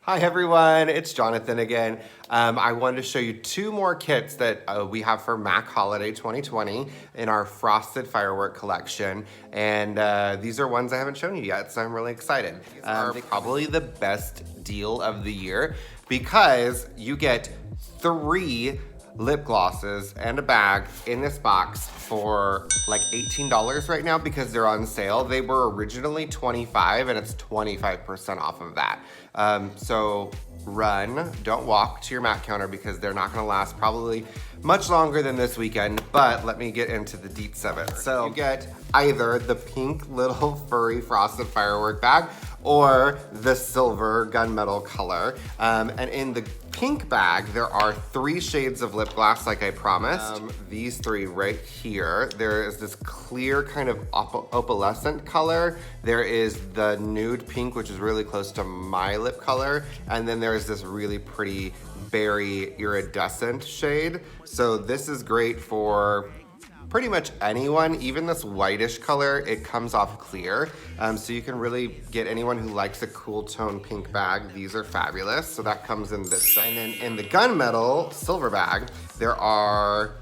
Hi everyone, it's Jonathan again. I wanted to show you two more kits that we have for MAC Holiday 2020 in our Frosted Firework collection. And these are ones I haven't shown you yet, so I'm really excited. These are probably the best deal of the year because you get 3 lip glosses and a bag in this box for like $18 right now because they're on sale. They were originally $25 and it's 25% off of that. So run, don't walk to your MAC counter because they're not gonna last probably much longer than this weekend, but let me get into the deets of it. So you get either the pink little furry frosted firework bag or the silver gunmetal color. And in the pink bag, there are 3 shades of lip gloss like I promised. These 3 right here. There is this clear kind of opalescent color. There is the nude pink, which is really close to my lip color. And then there's this really pretty berry iridescent shade. So this is great for pretty much anyone. Even this whitish color, it comes off clear. So you can really get anyone who likes a cool tone pink bag. These are fabulous. So that comes in this. And then in the gunmetal silver bag, there are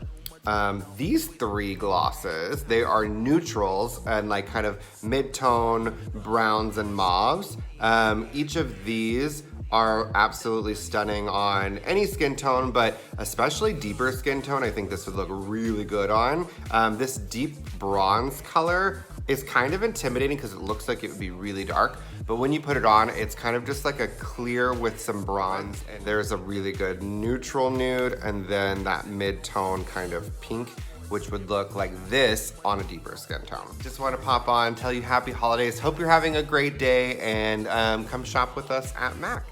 these 3 glosses. They are neutrals and like kind of mid-tone browns and mauves. Each of these are absolutely stunning on any skin tone, but especially deeper skin tone, I think this would look really good on. This deep bronze color is kind of intimidating because it looks like it would be really dark, but when you put it on, it's kind of just like a clear with some bronze. And there's a really good neutral nude and then that mid-tone kind of pink, which would look like this on a deeper skin tone. Just want to pop on, tell you happy holidays. Hope you're having a great day and come shop with us at MAC.